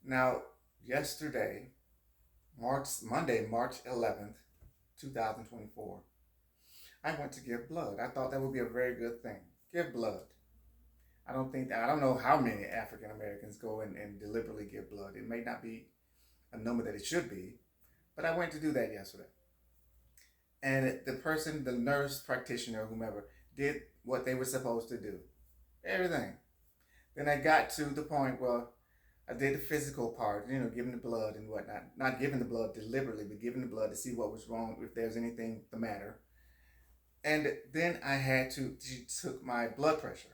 Now, yesterday, Monday, March 11th, 2024, I went to give blood. I thought that would be a very good thing. Give blood. I don't know how many African Americans go and deliberately give blood. It may not be a number that it should be, but I went to do that yesterday. And the person, the nurse practitioner, whomever, did what they were supposed to do. Everything. Then I got to the point where I did the physical part, giving the blood and whatnot. Not giving the blood deliberately, but giving the blood to see what was wrong, if there's anything the matter. And then she took my blood pressure.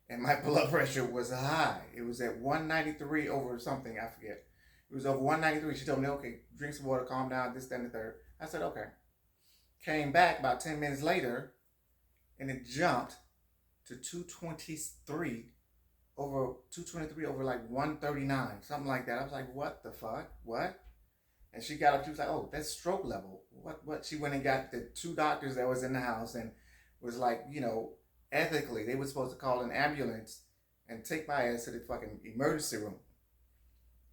And my blood pressure was high. It was at 193 over something, I forget. It was over 193. She told me, okay, drink some water, calm down, this, that, and the third. I said, okay. Came back about 10 minutes later, and it jumped to 223 over like 139, something like that. I was like, what the fuck? What? And she got up, she was like, oh, that's stroke level. What? She went and got the two doctors that was in the house and was like, ethically, they were supposed to call an ambulance and take my ass to the fucking emergency room.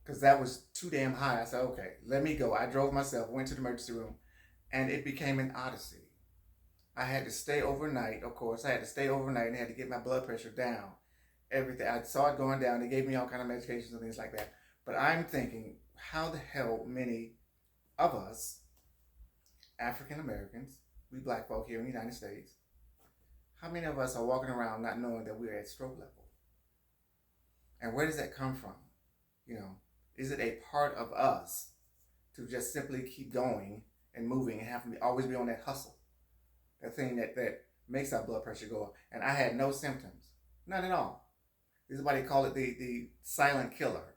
Because that was too damn high. I said, okay, let me go. I drove myself, went to the emergency room, and it became an odyssey. I had to stay overnight, of course. I had to stay overnight and had to get my blood pressure down. Everything. I saw it going down. They gave me all kind of medications and things like that. But I'm thinking, how the hell many of us, African Americans, we black folk here in the United States, how many of us are walking around not knowing that we're at stroke level? And where does that come from? Is it a part of us to just simply keep going and moving and have to always be on that hustle? That thing that makes our blood pressure go up. And I had no symptoms. None at all. This is why they call it the silent killer.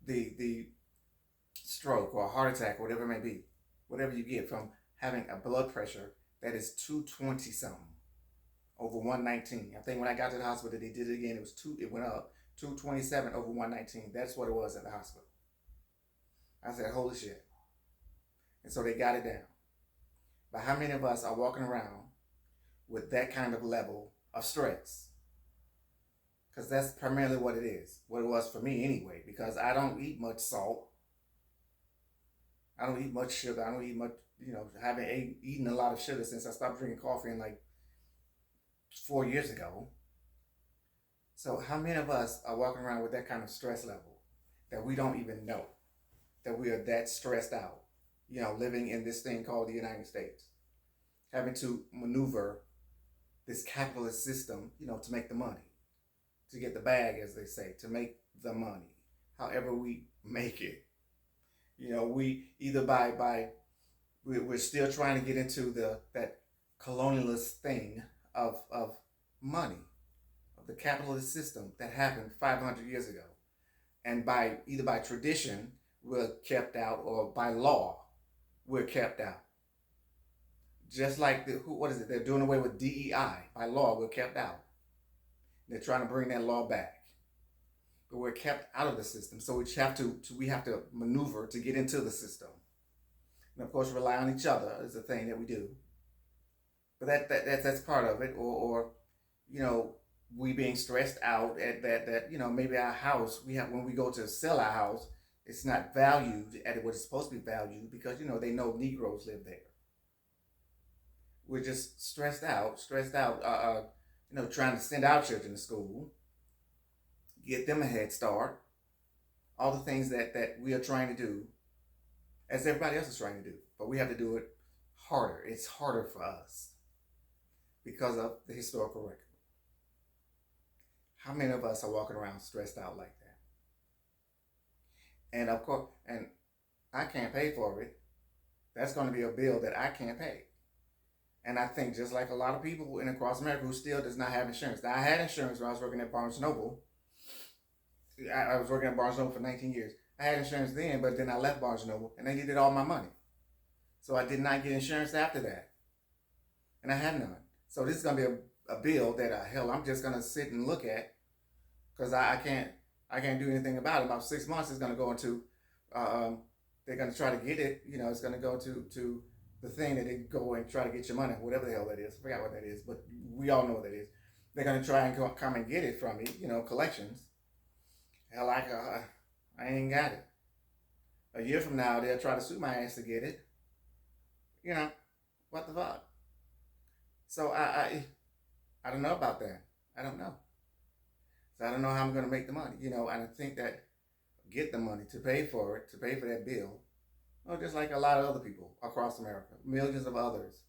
The stroke or heart attack, whatever it may be. Whatever you get from having a blood pressure that is 220 something over 119. I think when I got to the hospital, they did it again. It went up 227 over 119. That's what it was at the hospital. I said, holy shit. And so they got it down. But how many of us are walking around with that kind of level of stress? Because that's primarily what it is. What it was for me anyway. Because I don't eat much salt. I don't eat much sugar. I don't eat much, haven't eaten a lot of sugar since I stopped drinking coffee in like 4 years ago. So how many of us are walking around with that kind of stress level that we don't even know that we are that stressed out, living in this thing called the United States, having to maneuver this capitalist system, to make the money, to get the bag, as they say, to make the money, however we make it. We either we're still trying to get into that colonialist thing of money, of the capitalist system that happened 500 years ago. And either by tradition, we're kept out, or by law, we're kept out. Just like what is it? They're doing away with DEI. By law, we're kept out. They're trying to bring that law back. But we're kept out of the system. So we have to maneuver to get into the system. And of course, rely on each other is a thing that we do. But that's part of it. Or we being stressed out at that maybe our house, when we go to sell our house, it's not valued at what it's supposed to be valued because they know Negroes live there. We're just stressed out, trying to send our children to school, get them a head start, all the things that we are trying to do, as everybody else is trying to do, but we have to do it harder. It's harder for us because of the historical record. How many of us are walking around stressed out like that? And of course, and I can't pay for it. That's going to be a bill that I can't pay. And I think just like a lot of people across America who still does not have insurance. Now, I had insurance when I was working at Barnes & Noble. I was working at Barnes & Noble for 19 years. I had insurance then, but then I left Barnes & Noble and they needed all my money. So I did not get insurance after that. And I had none. So this is going to be a bill that, hell, I'm just going to sit and look at because I can't do anything about it. About 6 months it's going to go into, they're going to try to get it, it's going to go to the thing that they go and try to get your money, whatever the hell that is. I forgot what that is, but we all know what that is. They're going to try and come and get it from me, collections. Hell, I ain't got it. A year from now, they'll try to sue my ass to get it. You know, what the fuck? So I don't know about that. I don't know. So I don't know how I'm going to make the money. And I think that get the money to pay for it, to pay for that bill. Well, just like a lot of other people across America, millions of others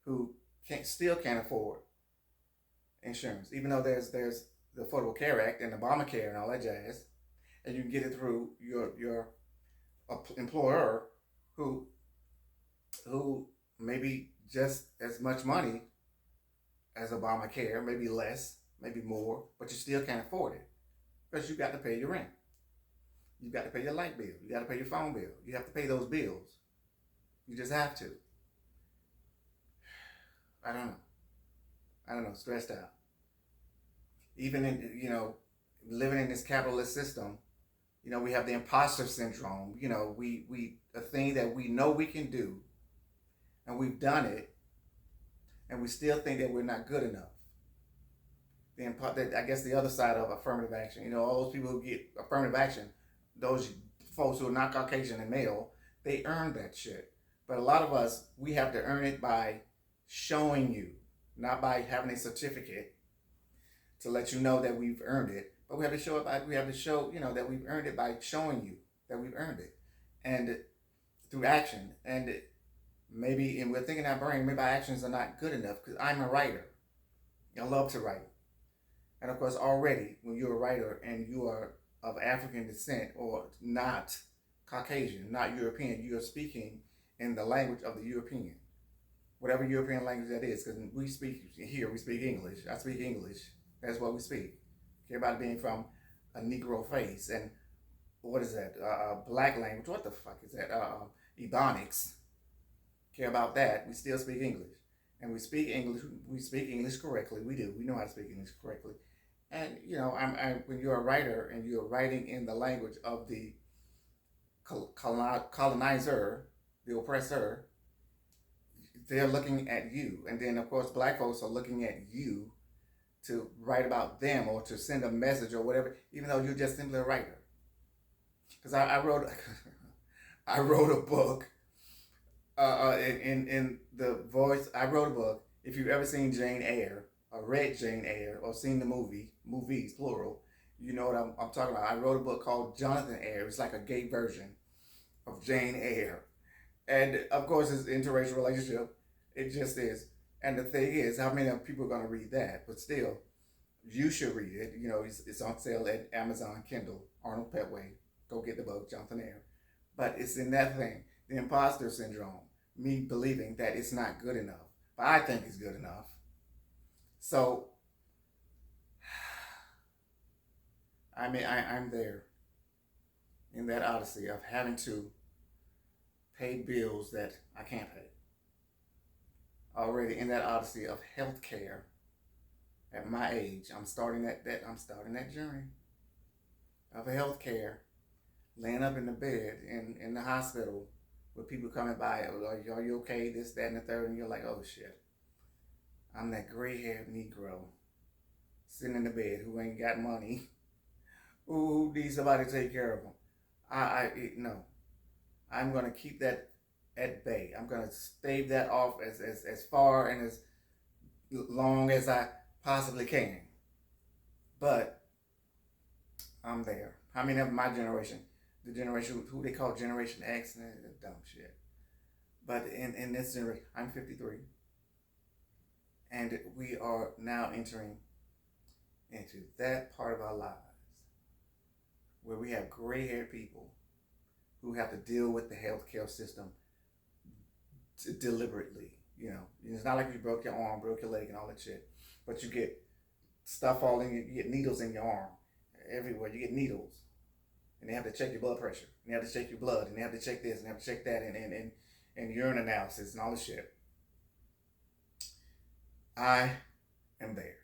who still can't afford insurance, even though there's the Affordable Care Act and Obamacare and all that jazz, and you can get it through your employer who maybe just as much money as Obamacare, maybe less, maybe more, but you still can't afford it because you got to pay your rent, you got to pay your light bill, you got to pay your phone bill, you have to pay those bills. You just have to. I don't know. I don't know. Stressed out. Even in living in this capitalist system, we have the imposter syndrome. We a thing that we know we can do, and we've done it, and we still think that we're not good enough. I guess the other side of affirmative action, all those people who get affirmative action, those folks who are not Caucasian and male, they earn that shit. But a lot of us, we have to earn it by showing you, not by having a certificate to let you know that we've earned it. But we have to show that we've earned it by showing you that we've earned it, and through action. And we're thinking our brain, maybe our actions are not good enough because I'm a writer. I love to write. And of course, already when you're a writer and you are of African descent or not Caucasian, not European, you're speaking in the language of the European, whatever European language that is. Because we speak English. I speak English. That's what we speak. Care about being from a Negro face and what is that? Black language. What the fuck is that? Ebonics. Care about that. We still speak English, and we speak English. We speak English correctly. We do. We know how to speak English correctly. And when you're a writer and you're writing in the language of the colonizer, the oppressor, they're looking at you. And then, of course, black folks are looking at you to write about them or to send a message or whatever, even though you're just simply a writer. Because I wrote I wrote a book in the voice. I wrote a book. If you've ever seen Jane Eyre or read Jane Eyre or seen the movies, plural, you know what I'm talking about. I wrote a book called Jonathan Eyre. It's like a gay version of Jane Eyre. And of course, it's an interracial relationship. It just is. And the thing is, how many people are going to read that? But still, you should read it. It's on sale at Amazon Kindle, Arnold Petway. Go get the book, Jonathan Eyre. But it's in that thing, the imposter syndrome, me believing that it's not good enough. But I think it's good enough. So, I'm there in that odyssey of having to pay bills that I can't pay. Already in that odyssey of health care at my age. I'm starting that journey of health care, laying up in the bed in the hospital with people coming by. Are you okay? This, that, and the third. And you're like, oh shit. I'm that gray-haired Negro sitting in the bed who ain't got money, who needs somebody to take care of them. No. I'm going to keep that at bay. I'm going to stave that off as far and as long as I possibly can. But I'm there. How many of my generation, the generation who they call Generation X, dumb shit. But in this generation, I'm 53. And we are now entering into that part of our lives where we have gray-haired people who have to deal with the healthcare system deliberately. It's not like you broke your arm, broke your leg, and all that shit. But you get stuff all in you get needles in your arm everywhere. You get needles, and they have to check your blood pressure, and they have to check your blood, and they have to check this, and they have to check that, and urine analysis and all this shit. I am there.